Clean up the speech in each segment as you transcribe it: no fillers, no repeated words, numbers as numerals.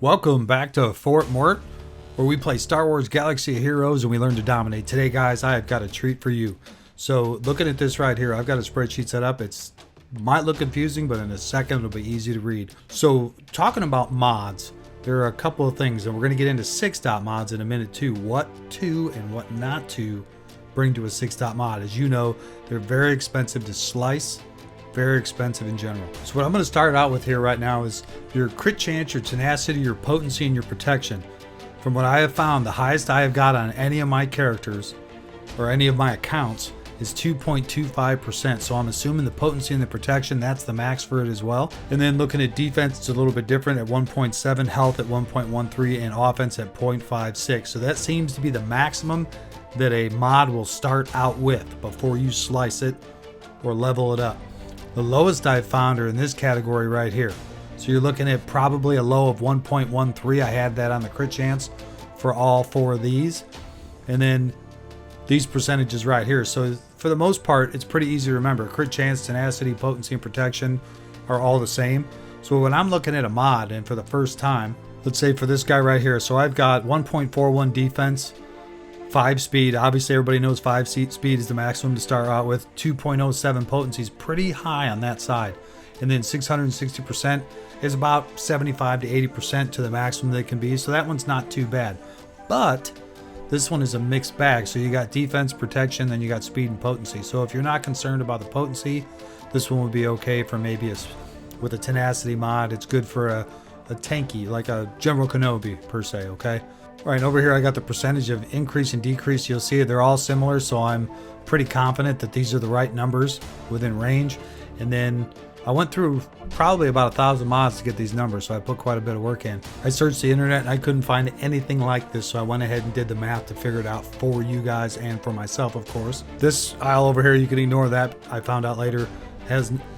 Welcome back to Fort Mort, where we play Star Wars Galaxy of Heroes and we learn to dominate. Today, guys, I have got a treat for you. So, looking at this right here, I've got a spreadsheet set up. It might look confusing, but in a second, it'll be easy to read. So, talking about mods, there are a couple of things, and we're going to get into 6-dot mods in a minute too. What to and what not to bring to a 6-dot mod. As you know, they're very expensive to slice. Very expensive in general. So what I'm going to start out with here right now is your crit chance, your tenacity, your potency, and your protection. From what I have found, the highest I have got on any of my characters or any of my accounts is 2.25%. So I'm assuming the potency and the protection, that's the max for it as well. And then looking at defense, it's a little bit different at 1.7, health at 1.13, and offense at 0.56. So that seems to be the maximum that a mod will start out with before you slice it or level it up. The lowest I've found are in this category right here. So you're looking at probably a low of 1.13. I had that on the crit chance for all 4 of these. And then these percentages right here. So for the most part, it's pretty easy to remember. Crit chance, tenacity, potency, and protection are all the same. So when I'm looking at a mod, and for the first time, let's say for this guy right here. So I've got 1.41 defense, 5 speed. Obviously, everybody knows 5 speed is the maximum to start out with. 2.07 potency is pretty high on that side. And then 660% is about 75 to 80% to the maximum they can be. So that one's not too bad. But this one is a mixed bag. So you got defense, protection, then you got speed and potency. So if you're not concerned about the potency, this one would be okay for maybe with a tenacity mod. It's good for a tanky, like a General Kenobi per se, okay? All right, over here I got the percentage of increase and decrease. You'll see they're all similar, so I'm pretty confident that these are the right numbers within range. And then I went through probably about 1,000 mods to get these numbers, so I put quite a bit of work in. I searched the internet and I couldn't find anything like this, so I went ahead and did the math to figure it out for you guys and for myself, of course. This aisle over here, you can ignore that. I found out later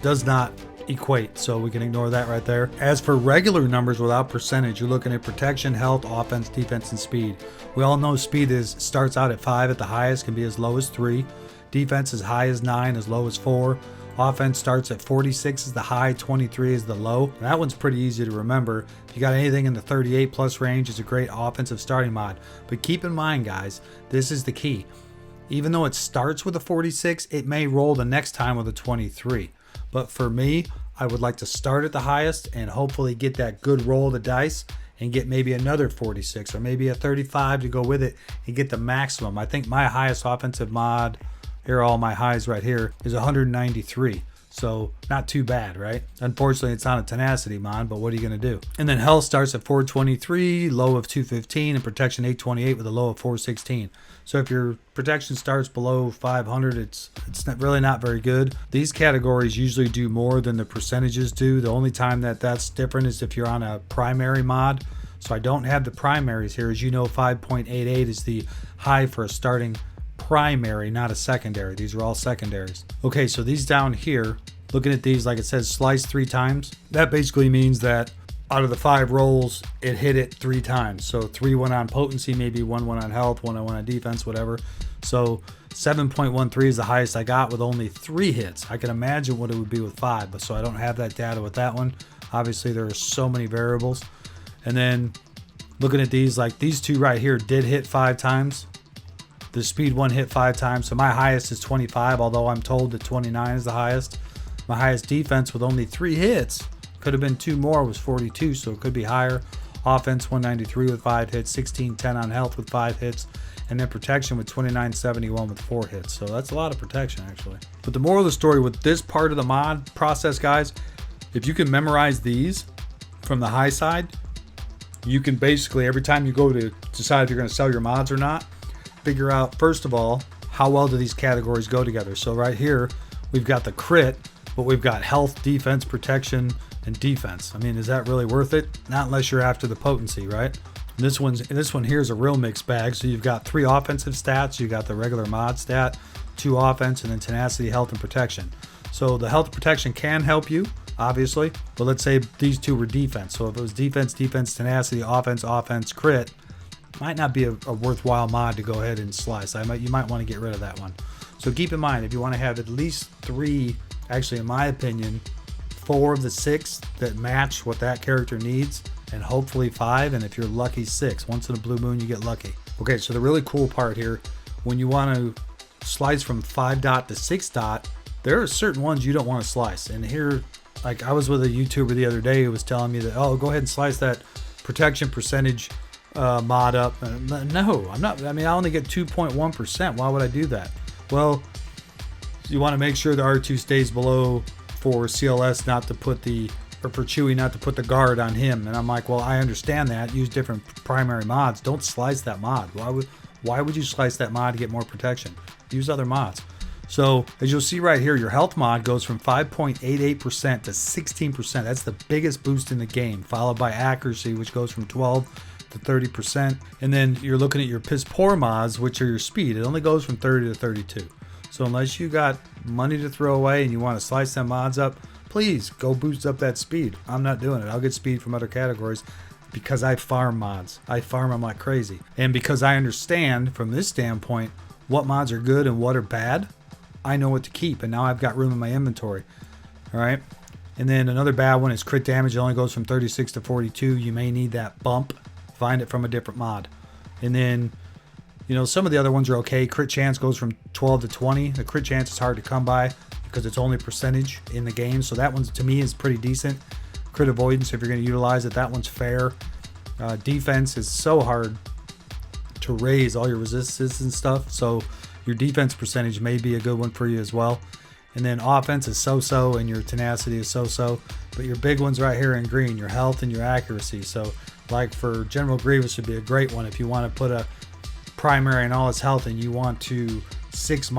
does not equate, so we can ignore that right there. As for regular numbers without percentage, you're looking at protection, health, offense, defense, and speed. We all know speed starts out at 5 at the highest, can be as low as 3. Defense as high as 9, as low as 4. Offense starts at 46 is the high, 23 is the low. That one's pretty easy to remember. If you got anything in the 38 plus range, it's a great offensive starting mod. But keep in mind, guys, this is the key. Even though it starts with a 46, it may roll the next time with a 23. But for me, I would like to start at the highest and hopefully get that good roll of the dice and get maybe another 46 or maybe a 35 to go with it and get the maximum. I think my highest offensive mod, here are all my highs right here, is 193. So not too bad, right? Unfortunately, it's not a tenacity mod, but what are you going to do? And then health starts at 423, low of 215, and protection 828 with a low of 416. So if your protection starts below 500, it's really not very good. These categories usually do more than the percentages do. The only time that's different is if you're on a primary mod. So I don't have the primaries here. As you know, 5.88 is the high for a starting primary, not a secondary. These are all secondaries. Okay, so these down here, looking at these, like it says slice 3 times. That basically means that out of the 5 rolls, it hit it 3 times. So 3 went on potency, maybe 1 went on health, 1 went on defense, whatever. So 7.13 is the highest I got with only 3 hits. I can imagine what it would be with 5, but so I don't have that data with that one. Obviously, there are so many variables. And then looking at these, like these 2 right here did hit 5 times. The speed one hit 5 times. So my highest is 25, although I'm told that 29 is the highest. My highest defense with only 3 hits, could have been 2 more, was 42, so it could be higher. Offense 193 with 5 hits, 1610 on health with 5 hits, and then protection with 2971 with 4 hits. So that's a lot of protection actually. But the moral of the story with this part of the mod process, guys, if you can memorize these from the high side, you can basically, every time you go to decide if you're going to sell your mods or not, figure out, first of all, how well do these categories go together. So right here, we've got the crit, but we've got health, defense, protection, and defense. I mean, is that really worth it? Not unless you're after the potency, right? This one here is a real mixed bag. So you've got 3 offensive stats. You got the regular mod stat, 2 offense, and then tenacity, health, and protection. So the health and protection can help you, obviously. But let's say these 2 were defense. So if it was defense, tenacity, offense, crit, might not be a worthwhile mod to go ahead and slice. You might want to get rid of that one. So keep in mind, if you want to have at least 3, actually in my opinion, 4 of the 6 that match what that character needs, and hopefully 5, and if you're lucky, 6. Once in a blue moon, you get lucky. Okay, so the really cool part here, when you want to slice from 5 dot to 6 dot, there are certain ones you don't want to slice. And here, like I was with a YouTuber the other day who was telling me that, oh, go ahead and slice that protection percentage mod up. No, I'm not. I mean, I only get 2.1%. Why would I do that? Well, you want to make sure the R2 stays below for CLS not to put the, or for Chewy not to put the guard on him. And I'm like, well, I understand that. Use different primary mods. Don't slice that mod. Why would you slice that mod to get more protection? Use other mods. So as you'll see right here, your health mod goes from 5.88% to 16%. That's the biggest boost in the game, followed by accuracy, which goes from 12 to 30%. And then you're looking at your piss poor mods, which are your speed. It only goes from 30 to 32. So unless you got money to throw away and you want to slice them mods up, please go boost up that speed. I'm not doing it. I'll get speed from other categories because I farm mods. I farm them like crazy. And because I understand from this standpoint what mods are good and what are bad, I know what to keep, and now I've got room in my inventory. All right. And then another bad one is crit damage. It only goes from 36 to 42. You may need that bump. Find it from a different mod. And then, you know, some of the other ones are okay. Crit chance goes from 12 to 20. The crit chance is hard to come by because it's only percentage in the game. So that one to me is pretty decent. Crit avoidance, if you're going to utilize it, that one's fair. Defense is so hard to raise all your resistances and stuff. So your defense percentage may be a good one for you as well. And then offense is so-so and your tenacity is so-so. But your big ones right here in green, your health and your accuracy. So like for General Grievous would be a great one if you want to put a primary and all his health and you want to 6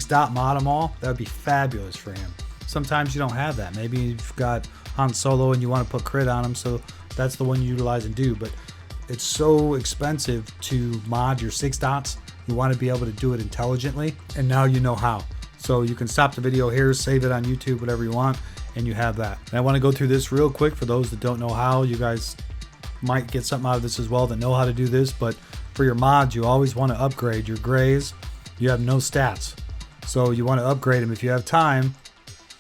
dot mod them all. That would be fabulous for him. Sometimes you don't have that. Maybe you've got Han Solo and you want to put crit on him. So that's the one you utilize and do. But it's so expensive to mod your 6 dots. You want to be able to do it intelligently, and now you know how. So you can stop the video here, save it on YouTube, whatever you want, and you have that. And I want to go through this real quick for those that don't know how. You guys might get something out of this as well that know how to do this, but for your mods, you always want to upgrade your grays. You have no stats, so you want to upgrade them if you have time.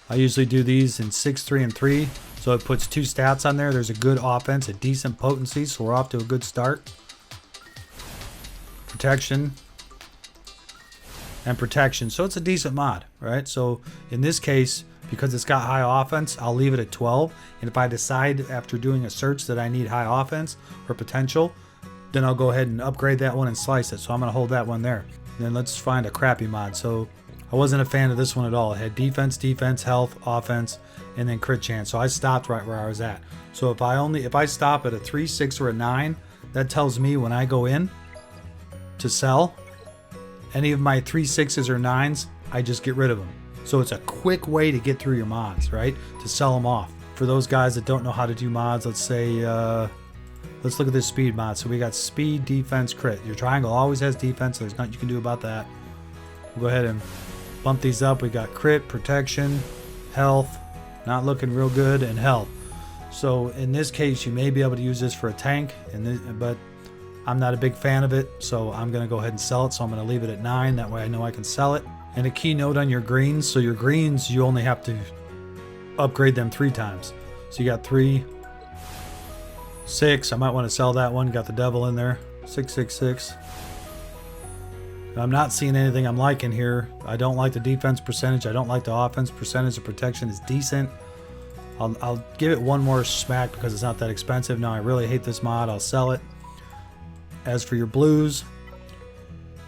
I usually do these in 6, 3, and 3, so it puts 2 stats on there. There's a good offense, a decent potency, so we're off to a good start. Protection. And protection, so it's a decent mod, right? So in this case, because it's got high offense, I'll leave it at 12. And if I decide after doing a search that I need high offense or potential, then I'll go ahead and upgrade that one and slice it. So I'm going to hold that one there. And then let's find a crappy mod. So I wasn't a fan of this one at all. It had defense, health, offense, and then crit chance. So I stopped right where I was at. So if I stop at a 3, 6, or a 9, that tells me when I go in to sell any of my 3, 6s or 9s, I just get rid of them. So it's a quick way to get through your mods, right? To sell them off. For those guys that don't know how to do mods, let's say, let's look at this speed mod. So we got speed, defense, crit. Your triangle always has defense. So there's nothing you can do about that. We'll go ahead and bump these up. We got crit, protection, health, not looking real good, and health. So in this case, you may be able to use this for a tank, but I'm not a big fan of it, so I'm going to go ahead and sell it. So I'm going to leave it at 9. That way I know I can sell it. And a key note on your greens. So your greens, you only have to upgrade them 3 times. So you got 3, 6. I might want to sell that one. Got the devil in there. 6, 6, 6. I'm not seeing anything I'm liking here. I don't like the defense percentage. I don't like the offense percentage. The protection is decent. I'll give it one more smack because it's not that expensive. Now I really hate this mod. I'll sell it. As for your blues,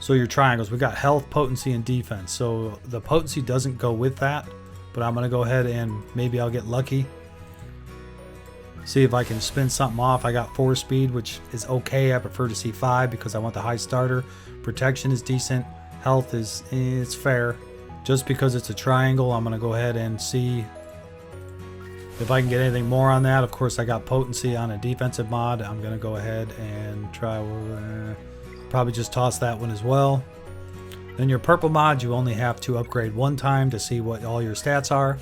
so your triangles, we got health, potency, and defense. So the potency doesn't go with that, but I'm going to go ahead and maybe I'll get lucky. See if I can spin something off. I got 4 speed, which is okay. I prefer to see 5 because I want the high starter. Protection is decent. Health is it's fair. Just because it's a triangle, I'm going to go ahead and see if I can get anything more on that. Of course, I got potency on a defensive mod. I'm going to go ahead and try. Probably just toss that one as well. Then your purple mod, you only have to upgrade 1 time to see what all your stats are.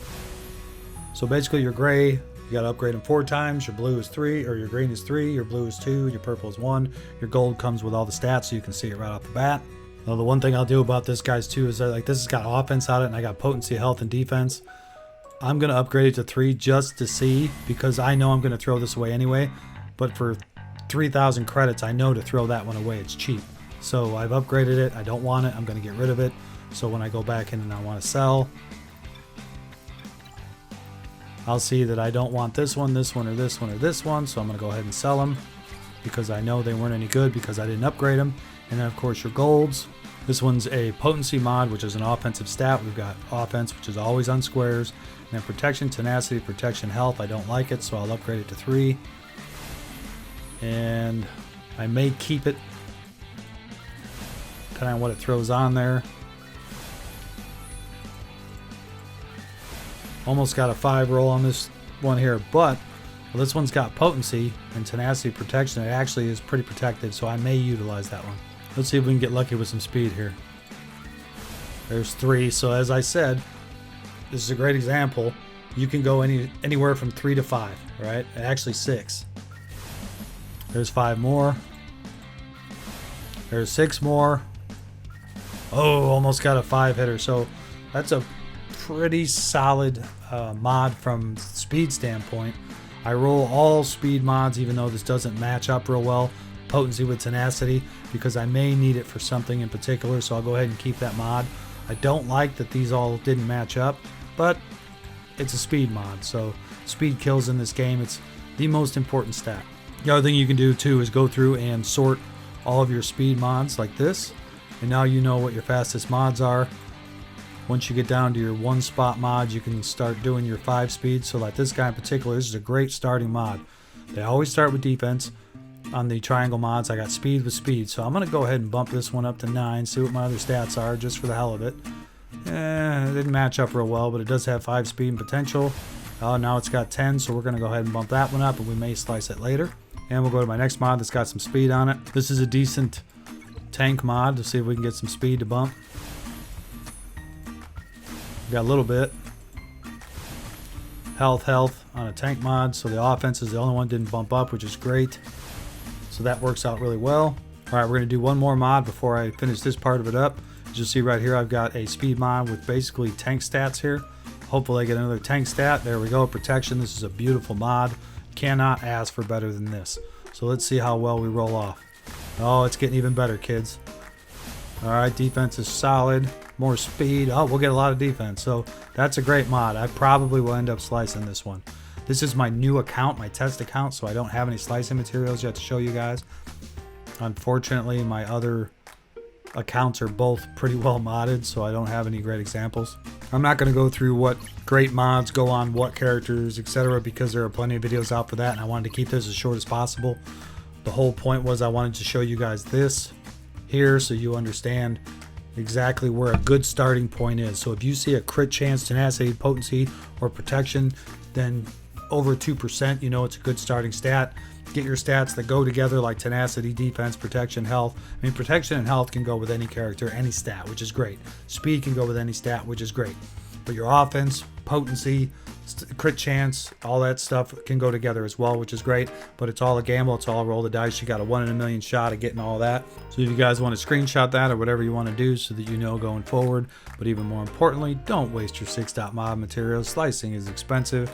So basically your gray, you got to upgrade them 4 times. Your blue is 3, or your green is 3, your blue is 2, your purple is 1. Your gold comes with all the stats, so you can see it right off the bat. Now the one thing I'll do about this, guys, too, is that, like, this has got offense on it, and I got potency, health, and defense. I'm going to upgrade it to 3 just to see, because I know I'm going to throw this away anyway. but for 3,000 credits, I know to throw that one away. It's cheap. So I've upgraded it. I don't want it. I'm going to get rid of it. So when I go back in and I want to sell, I'll see that I don't want this one, this one, or this one, or this one. So I'm going to go ahead and sell them because I know they weren't any good because I didn't upgrade them. And then, of course, your golds. This one's a potency mod, which is an offensive stat. We've got offense, which is always on squares. And then protection, tenacity, protection, health. I don't like it, so I'll upgrade it to 3. And I may keep it, depending on what it throws on there. Almost got a 5 roll on this one here, but well, this one's got potency and tenacity protection. It actually is pretty protected, so I may utilize that one. Let's see if we can get lucky with some speed here. There's 3. So as I said, this is a great example. You can go anywhere from 3 to 5, right? Actually 6. There's 5 more. There's 6 more. Oh, almost got a 5 hitter. So that's a pretty solid mod from speed standpoint. I roll all speed mods, even though this doesn't match up real well. Potency with tenacity, because I may need it for something in particular, so I'll go ahead and keep that mod. I don't like that these all didn't match up, but it's a speed mod, so speed kills in this game. It's the most important stat. The other thing you can do too is go through and sort all of your speed mods like this, and now you know what your fastest mods are. Once you get down to your 1 spot mods, you can start doing your 5 speed. So like this guy in particular, this is a great starting mod. They always start with defense. On the triangle mods, I got speed with speed, so I'm going to go ahead and bump this one up to 9, see what my other stats are, just for the hell of it. It didn't match up real well, but it does have 5 speed and potential. Now it's got 10, so we're going to go ahead and bump that one up, and we may slice it later. And we'll go to my next mod that's got some speed on it. This is a decent tank mod to see if we can get some speed to bump. Got a little bit. Health on a tank mod, so the offense is the only one that didn't bump up, which is great. So that works out really well. All right, we're going to do one more mod before I finish this part of it up. As you see right here, I've got a speed mod with basically tank stats here. Hopefully I get another tank stat. There we go, protection. This is a beautiful mod. Cannot ask for better than this. So let's see how well we roll off. Oh, it's getting even better, kids. All right, defense is solid. More speed. Oh, we'll get a lot of defense. So that's a great mod. I probably will end up slicing this one. This is my new account, my test account, so I don't have any slicing materials yet to show you guys. Unfortunately, my other accounts are both pretty well modded, so I don't have any great examples. I'm not going to go through what great mods go on what characters, etc., because there are plenty of videos out for that, and I wanted to keep this as short as possible. The whole point was I wanted to show you guys this here so you understand exactly where a good starting point is. So if you see a crit chance, tenacity, potency, or protection, then over 2%, you know it's a good starting stat. Get your stats that go together, like tenacity, defense, protection, health. I mean, protection and health can go with any character, any stat, which is great. Speed can go with any stat, which is great. But your offense, potency, crit chance, all that stuff can go together as well, which is great. But it's all a gamble. It's all a roll the dice. You got a 1 in a million shot of getting all that. So if you guys want to screenshot that or whatever you want to do so that you know going forward. But even more importantly, don't waste your 6-dot mod materials. Slicing is expensive.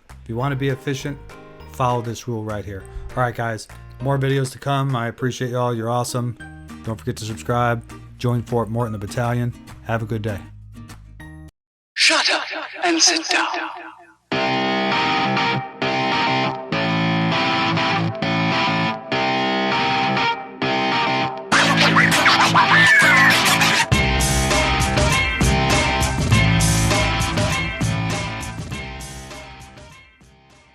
If you want to be efficient, follow this rule right here. All right, guys, more videos to come. I appreciate y'all. You're awesome. Don't forget to subscribe. Join Fort Morton the Battalion. Have a good day. Shut up and sit down.